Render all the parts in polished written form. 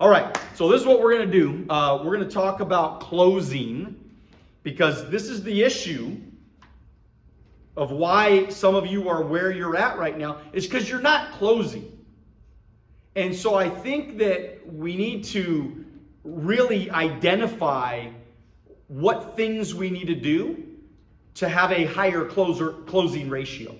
All right, so this is what we're going to do. We're going to talk about closing, because this is the issue of why some of you are where you're at right now, is because you're not closing. And so I think that we need to really identify what things we need to do to have a higher closing ratio.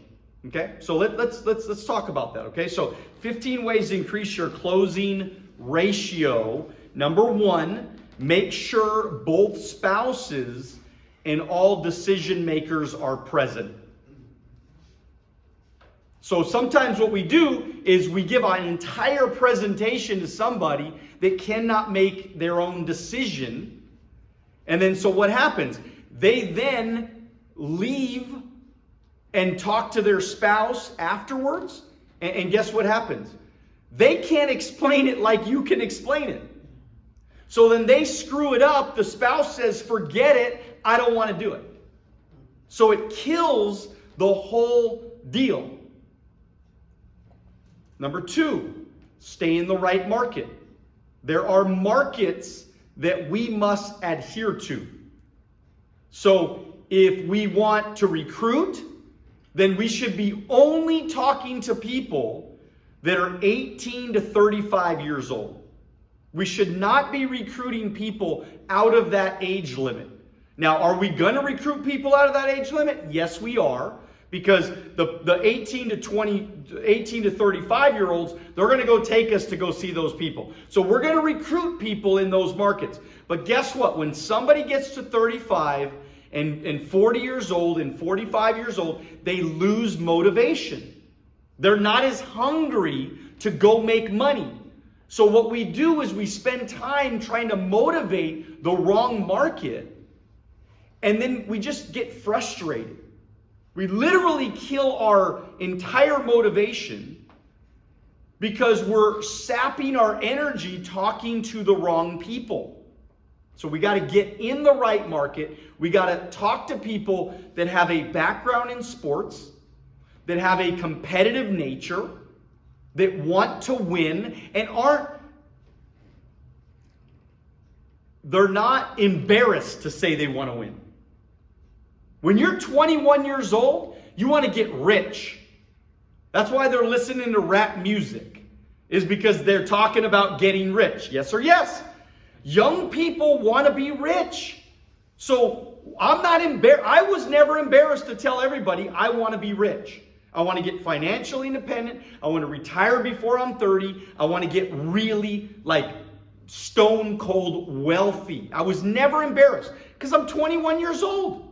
Okay, so let's talk about that. Okay, so 15 ways to increase your closing ratio. Number one, make sure both spouses and all decision makers are present. So sometimes what we do is we give an entire presentation to somebody that cannot make their own decision. And then so what happens? They then leave and talk to their spouse afterwards. And guess what happens? They can't explain it like you can explain it. So then they screw it up. The spouse says, forget it. I don't want to do it. So it kills the whole deal. Number two, stay in the right market. There are markets that we must adhere to. So if we want to recruit, then we should be only talking to people that are 18 to 35 years old. We should not be recruiting people out of that age limit. Now, are we going to recruit people out of that age limit? Yes, we are. Because the 18 to 35 year olds, they're going to go take us to go see those people. So we're going to recruit people in those markets. But guess what? When somebody gets to 35 and 40 years old and 45 years old, they lose motivation. They're not as hungry to go make money. So what we do is we spend time trying to motivate the wrong market, and then we just get frustrated. We literally kill our entire motivation because we're sapping our energy talking to the wrong people. So we got to get in the right market. We got to talk to people that have a background in sports, that have a competitive nature, that want to win and they're not embarrassed to say they want to win. When you're 21 years old, you want to get rich. That's why they're listening to rap music, is because they're talking about getting rich. Yes or yes? Young people want to be rich. So I'm not embarrassed. I was never embarrassed to tell everybody I want to be rich. I want to get financially independent. I want to retire before I'm 30. I want to get really stone cold wealthy. I was never embarrassed because I'm 21 years old.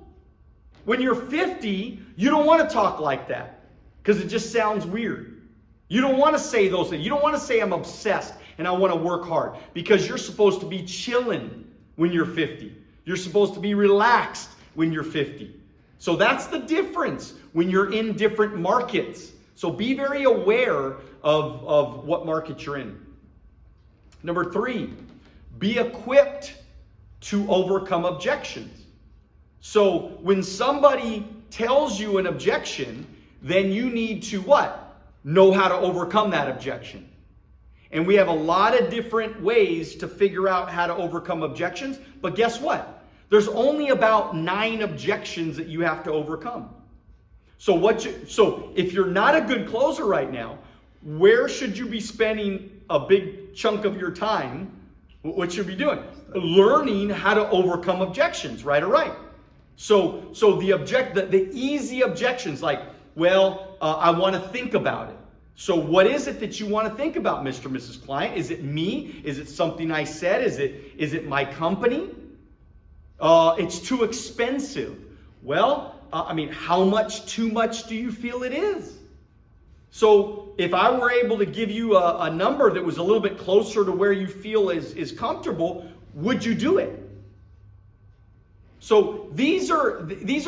When you're 50, you don't want to talk like that because it just sounds weird. You don't want to say those things. You don't want to say I'm obsessed and I want to work hard, because you're supposed to be chilling when you're 50. You're supposed to be relaxed when you're 50. So that's the difference when you're in different markets. So be very aware of what market you're in. Number three, be equipped to overcome objections. So when somebody tells you an objection, then you need to what? Know how to overcome that objection. And we have a lot of different ways to figure out how to overcome objections. But guess what? There's only about 9 objections that you have to overcome. So if you're not a good closer right now, where should you be spending a big chunk of your time? What should you be doing? Learning how to overcome objections, right or right? So the easy objections, like, I want to think about it. So what is it that you want to think about, Mr. and Mrs. Client? Is it me? Is it something I said? Is it my company? It's too expensive. How much too much do you feel it is? So if I were able to give you a number that was a little bit closer to where you feel is comfortable, would you do it? So these are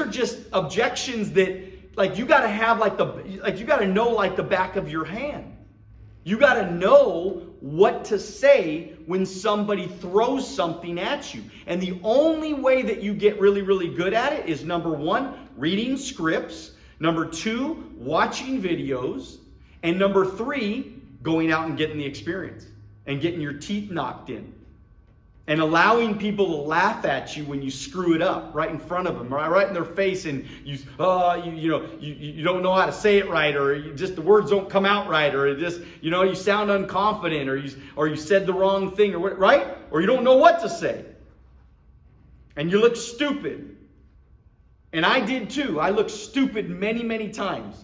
just objections that you got to have you got to know the back of your hand. You got to know what to say when somebody throws something at you. And the only way that you get really, really good at it is, number 1, reading scripts. Number 2, watching videos. And number 3, going out and getting the experience. and getting your teeth knocked in. And allowing people to laugh at you when you screw it up right in front of them, right in their face, and you don't know how to say it right, or just the words don't come out right, or just you sound unconfident, or you said the wrong thing, or right, or you don't know what to say, and you look stupid. And I did too. I looked stupid many, many times.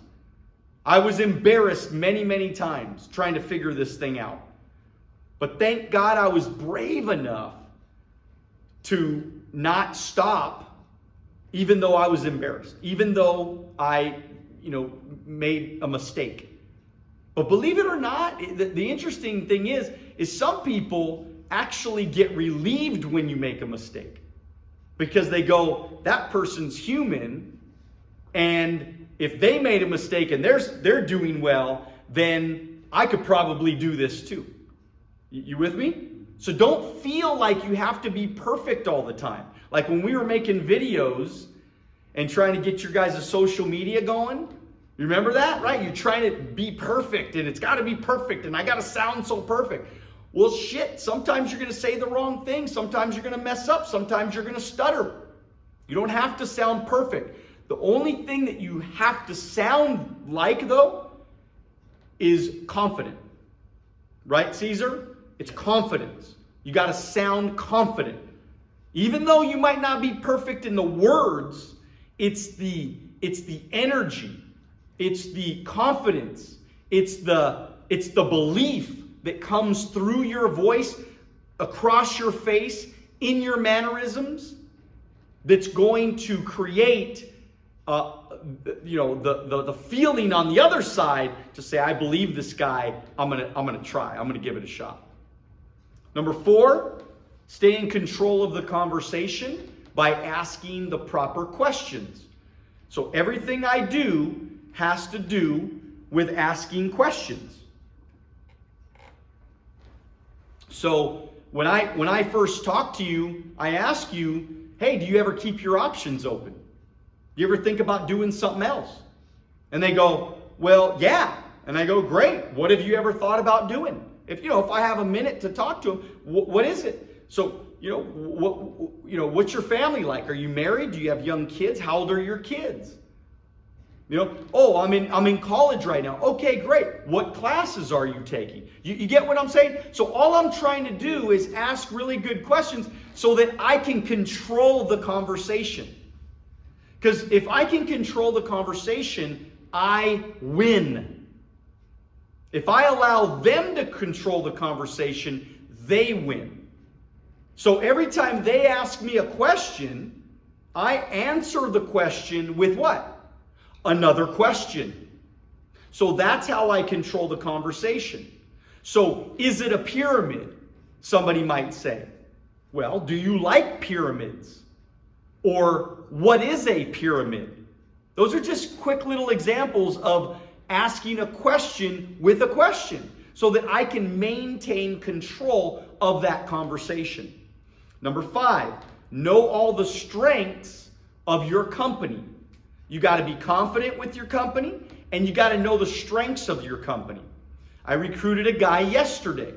I was embarrassed many, many times trying to figure this thing out. But thank God I was brave enough to not stop, even though I was embarrassed, even though I, made a mistake. But believe it or not, the interesting thing is some people actually get relieved when you make a mistake, because they go, that person's human, and if they made a mistake and they're doing well, then I could probably do this too. You with me? So don't feel like you have to be perfect all the time. Like when we were making videos and trying to get your guys' social media going, you remember that, right? You're trying to be perfect, and it's got to be perfect, and I got to sound so perfect. Well, shit, sometimes you're going to say the wrong thing. Sometimes you're going to mess up. Sometimes you're going to stutter. You don't have to sound perfect. The only thing that you have to sound like, though, is confident. Right, Caesar? It's confidence. You got to sound confident. Even though you might not be perfect in the words, it's the energy. It's the confidence. It's the belief that comes through your voice, across your face, in your mannerisms, that's going to create the feeling on the other side to say, I believe this guy, I'm gonna try, I'm gonna give it a shot. Number 4, stay in control of the conversation by asking the proper questions. So everything I do has to do with asking questions. So when I first talk to you, I ask you, hey, do you ever keep your options open? Do you ever think about doing something else? And they go, well, yeah. And I go, great. What have you ever thought about doing? If I have a minute to talk to them, what is it? So, what's your family like? Are you married? Do you have young kids? How old are your kids? Oh, I'm in college right now. Okay, great. What classes are you taking? You get what I'm saying? So all I'm trying to do is ask really good questions so that I can control the conversation. Because if I can control the conversation, I win. If I allow them to control the conversation, they win. So every time they ask me a question, I answer the question with what? Another question. So that's how I control the conversation. So is it a pyramid? Somebody might say. Well, do you like pyramids? Or what is a pyramid? Those are just quick little examples of asking a question with a question so that I can maintain control of that conversation. Number 5, know all the strengths of your company. You got to be confident with your company, and you got to know the strengths of your company. I recruited a guy yesterday.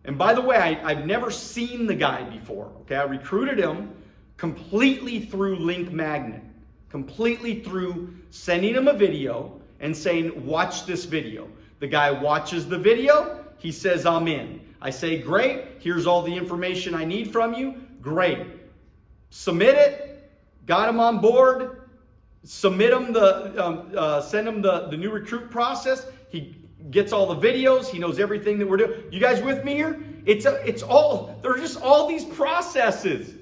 And by the way, I've never seen the guy before. Okay, I recruited him completely through Link Magnet, completely through sending him a video and saying, watch this video. The guy watches the video. He says, I'm in. I say, great. Here's all the information I need from you. Great. Submit it. Got him on board. Submit him send him the new recruit process. He gets all the videos. He knows everything that we're doing. You guys with me here? There's just all these processes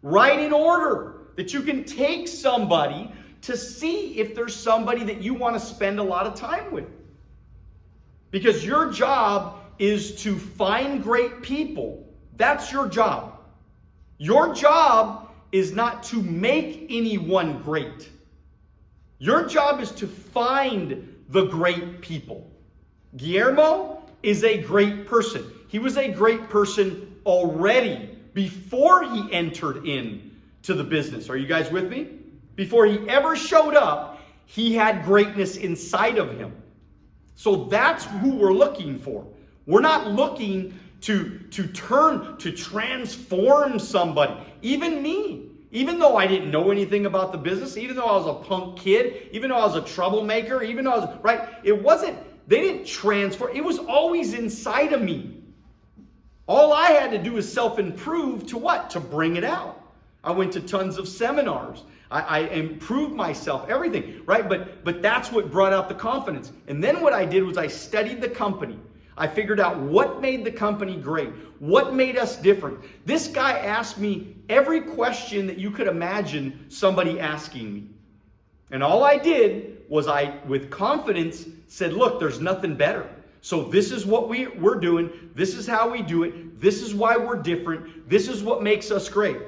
right in order that you can take somebody to see if there's somebody that you want to spend a lot of time with. Because your job is to find great people. That's your job. Your job is not to make anyone great. Your job is to find the great people. Guillermo is a great person. He was a great person already before he entered into the business. Are you guys with me? Before he ever showed up, he had greatness inside of him. So that's who we're looking for. We're not looking to transform somebody. Even me. Even though I didn't know anything about the business, even though I was a punk kid, even though I was a troublemaker, even though I was, right? They didn't transform. It was always inside of me. All I had to do is self-improve to what? To bring it out. I went to tons of seminars. I improved myself, everything, right? But that's what brought out the confidence. And then what I did was I studied the company. I figured out what made the company great, what made us different. This guy asked me every question that you could imagine somebody asking me. And all I did was with confidence, said, look, there's nothing better. So this is what we're doing. This is how we do it. This is why we're different. This is what makes us great.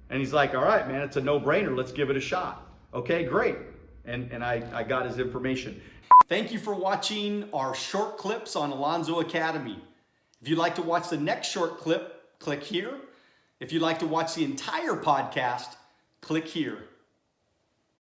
And he's like, all right, man, it's a no-brainer. Let's give it a shot. Okay, great. And I got his information. Thank you for watching our short clips on Alonzo Academy. If you'd like to watch the next short clip, click here. If you'd like to watch the entire podcast, click here.